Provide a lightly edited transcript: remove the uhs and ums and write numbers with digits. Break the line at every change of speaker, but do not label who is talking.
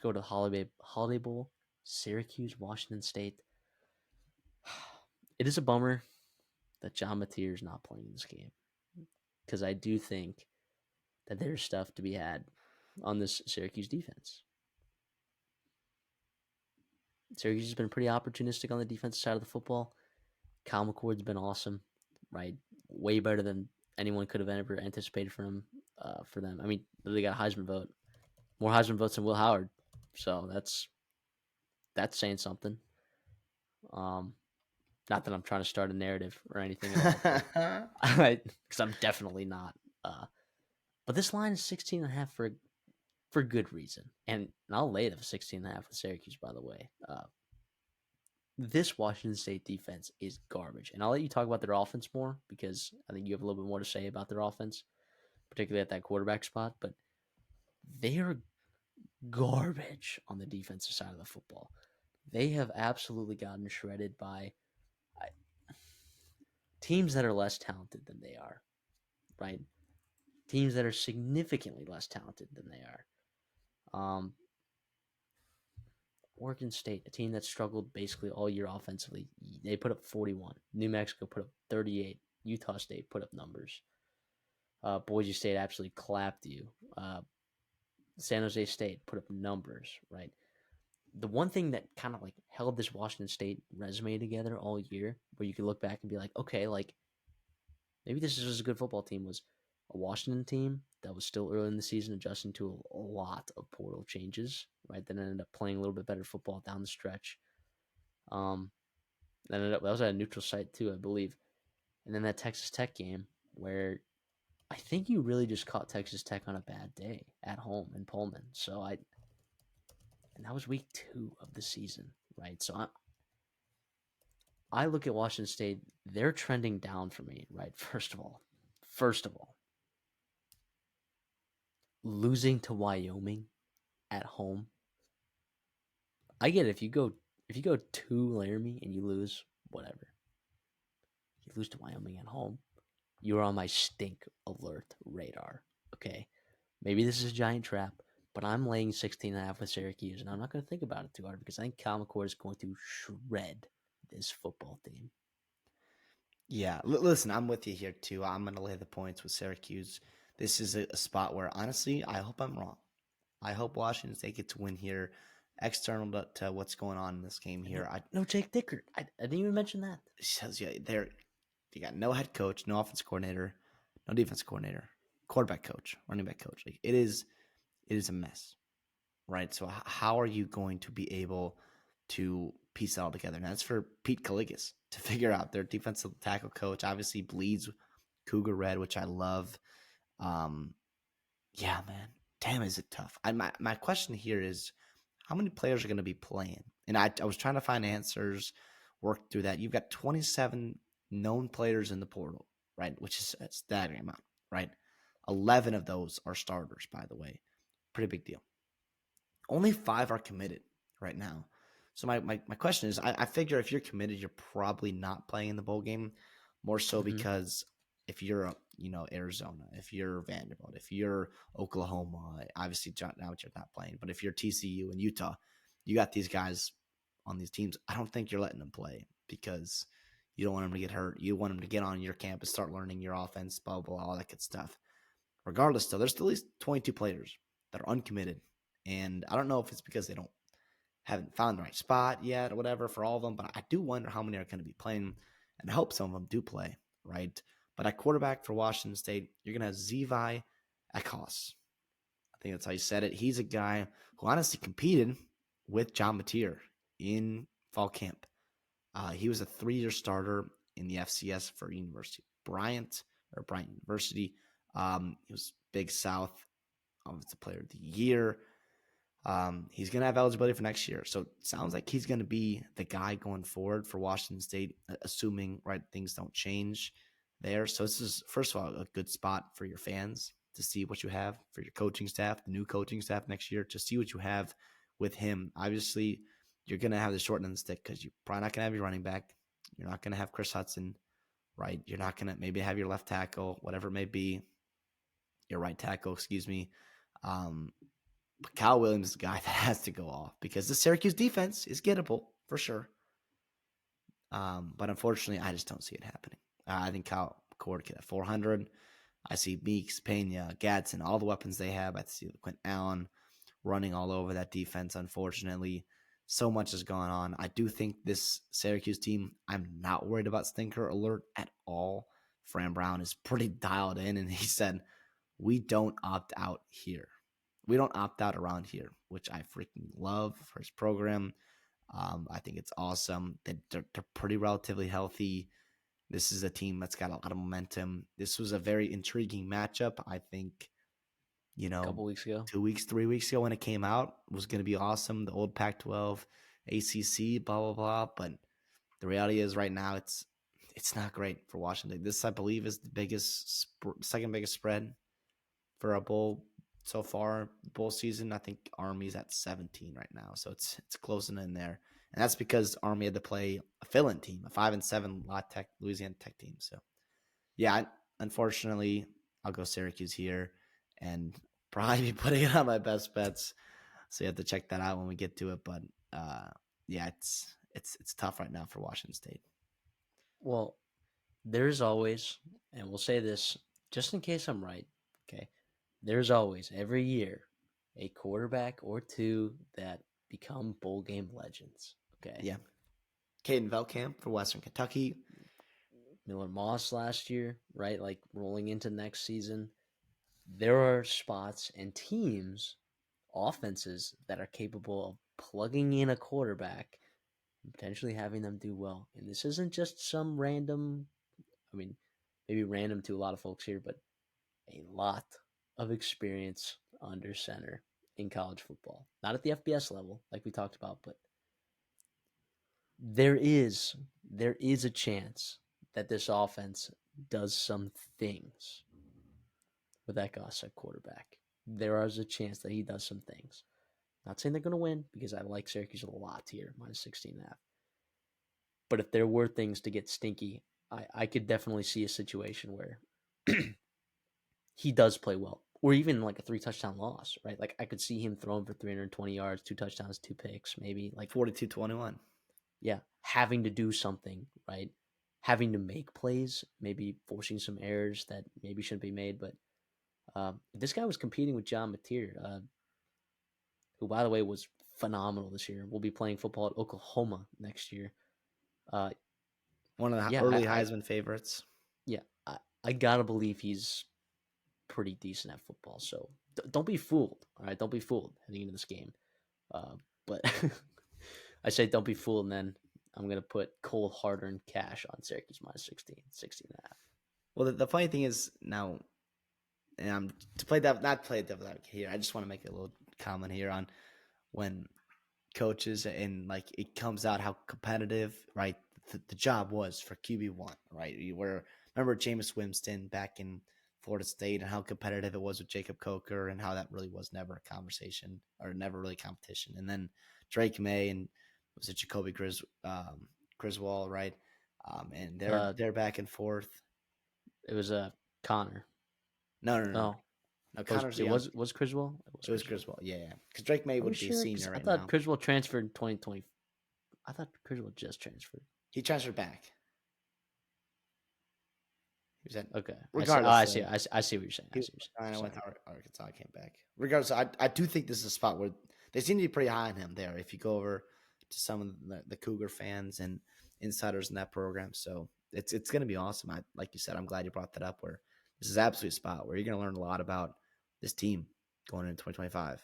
go to the Holiday Bowl. Syracuse, Washington State. It is a bummer that John Mateer is not playing this game because I do think that there's stuff to be had on this Syracuse defense. Syracuse has been pretty opportunistic on the defensive side of the football. Kyle McCord's been awesome, right? Way better than anyone could have ever anticipated for him. For them, I mean, they got a Heisman vote, more Heisman votes than Will Howard, so that's saying something. Um, Not that I'm trying to start a narrative or anything at all, because I'm definitely not. But this line is 16.5 for good reason, and I'll lay it for 16.5 with Syracuse. By the way, this Washington State defense is garbage, and I'll let you talk about their offense more because I think you have a little bit more to say about their offense, particularly at that quarterback spot. But they are garbage on the defensive side of the football. They have absolutely gotten shredded by teams that are less talented than they are, right? Teams that are significantly less talented than they are. Oregon State, a team that struggled basically all year offensively, they put up 41. New Mexico put up 38. Utah State put up numbers. Boise State absolutely clapped you. San Jose State put up numbers, right? The one thing that kind of like held this Washington State resume together all year, where you could look back and be like, okay, like maybe this is just a good football team, was a Washington team that was still early in the season adjusting to a lot of portal changes, right? Then ended up playing a little bit better football down the stretch. That was at a neutral site too, I believe. And then that Texas Tech game where I think you really just caught Texas Tech on a bad day at home in Pullman. And that was week 2 of the season, right? So I look at Washington State, they're trending down for me, right? First of all, losing to Wyoming at home. I get it. If you go to Laramie and you lose, whatever. You lose to Wyoming at home, you are on my stink alert radar. Okay. Maybe this is a giant trap, but I'm laying 16.5 with Syracuse, and I'm not going to think about it too hard because I think Kyle McCord is going to shred this football team.
Yeah, listen, I'm with you here too. I'm going to lay the points with Syracuse. This is a spot where, honestly, I hope I'm wrong. I hope Washington State gets to win here, external to what's going on in this game here.
No Jake Dickert. I didn't even mention that.
Yeah, they got no head coach, no offense coordinator, no defense coordinator, quarterback coach, running back coach. Like, it is a mess, right? So how are you going to be able to piece it all together? And that's for Pete Kaligas to figure out. Their defensive tackle coach obviously bleeds Cougar Red, which I love. Yeah, man. Damn, is it tough. My question here is, how many players are going to be playing? And I was trying to find answers, work through that. You've got 27 known players in the portal, right? Which is a staggering amount, right? 11 of those are starters, by the way. Pretty big deal. Only 5 are committed right now. So my question is, I figure if you're committed, you're probably not playing in the bowl game, more so because if you're Arizona, if you're Vanderbilt, if you're Oklahoma, obviously now you're not playing, but if you're TCU and Utah, you got these guys on these teams. I don't think you're letting them play because you don't want them to get hurt. You want them to get on your campus, start learning your offense, blah, blah, all that good stuff. Regardless, though, there's still at least 22 players that are uncommitted. And I don't know if it's because they haven't found the right spot yet or whatever for all of them, but I do wonder how many are going to be playing, and I hope some of them do play, right? But at quarterback for Washington State, you're going to have Zevi Akos. I think that's how you said it. He's a guy who honestly competed with John Mateer in fall camp. He was a 3-year starter in the FCS for Bryant University. He was Big South Offensive Player of the Year. He's going to have eligibility for next year. So it sounds like he's going to be the guy going forward for Washington State, assuming things don't change there. So this is, first of all, a good spot for your fans to see what you have, for your coaching staff, the new coaching staff next year, to see what you have with him. Obviously, you're going to have the short end of the stick because you're probably not going to have your running back. You're not going to have Chris Hudson, right? You're not going to maybe have your left tackle, whatever it may be, your right tackle, excuse me. But Kyle Williams is the guy that has to go off because the Syracuse defense is gettable for sure. But unfortunately, I just don't see it happening. I think Kyle Cord can have 400. I see Meeks, Pena, Gadsden, all the weapons they have. I see Quint Allen running all over that defense, unfortunately. So much has gone on. I do think this Syracuse team, I'm not worried about stinker alert at all. Fran Brown is pretty dialed in, and he said, we don't opt out here. We don't opt out around here, which I freaking love for his program. I think it's awesome. They're pretty relatively healthy. This is a team that's got a lot of momentum. This was a very intriguing matchup. I think,
A couple weeks ago.
2 weeks, 3 weeks ago when it came out was going to be awesome. The old Pac-12, ACC, blah, blah, blah. But the reality is right now it's not great for Washington. This, I believe, is the second biggest spread for a bowl so far, bowl season. I think Army's at 17 right now, so it's closing in there, and that's because Army had to play a fill-in team, a 5-7 Louisiana Tech team. So, yeah, unfortunately, I'll go Syracuse here, and probably be putting it on my best bets. So you have to check that out when we get to it. But yeah, it's tough right now for Washington State.
Well, there's always, and we'll say this just in case I'm right, okay? There's always, every year, a quarterback or two that become bowl game legends, okay?
Yeah. Caden Velkamp for Western Kentucky.
Miller Moss last year, right? Like rolling into next season. There are spots and teams, offenses that are capable of plugging in a quarterback and potentially having them do well. And this isn't just some random, I mean, maybe random to a lot of folks here, but a lot of experience under center in college football. Not at the FBS level, like we talked about, but there is a chance that this offense does some things with that Goss at quarterback. There is a chance that he does some things. Not saying they're going to win because I like Syracuse a lot here, minus 16.5. But if there were things to get stinky, I could definitely see a situation where he does play well, or even like a 3-touchdown loss, right? Like I could see him throwing for 320 yards, 2 touchdowns, 2 picks, maybe like
42-21.
Yeah, having to do something, right? Having to make plays, maybe forcing some errors that maybe shouldn't be made. But this guy was competing with John Mateer, who, by the way, was phenomenal this year. Will be playing football at Oklahoma next year.
One of the
Yeah,
early Heisman favorites.
Yeah, I gotta believe he's pretty decent at football. So don't be fooled, all right? Don't be fooled heading into this game. But I say don't be fooled, and then I'm going to put cold hard-earned cash on Syracuse minus 16.5.
Well, the funny thing is now, and I'm to play that not play devil advocate here. I just want to make a little comment here on when coaches and like it comes out how competitive, right? The job was for QB1, right? Remember Jameis Winston back in Florida State and how competitive it was with Jacob Coker and how that really was never a conversation or never really competition. And then Drake May and was it Jacoby Griswold, right? And they're back and forth.
It was Connor.
No. Connor's
was Criswell?
It was Griswold, yeah. Because Drake May would be a senior right now.
I thought Criswell transferred in 2020. I thought Criswell just transferred.
He transferred back. He was at
okay.
Regardless,
I see what you're saying.
I went to Arkansas. I came back. Regardless, I do think this is a spot where they seem to be pretty high on him there. If you go over to some of the Cougar fans and insiders in that program, so it's going to be awesome. Like you said, I'm glad you brought that up. Where this is absolutely a spot where you're going to learn a lot about this team going into 2025.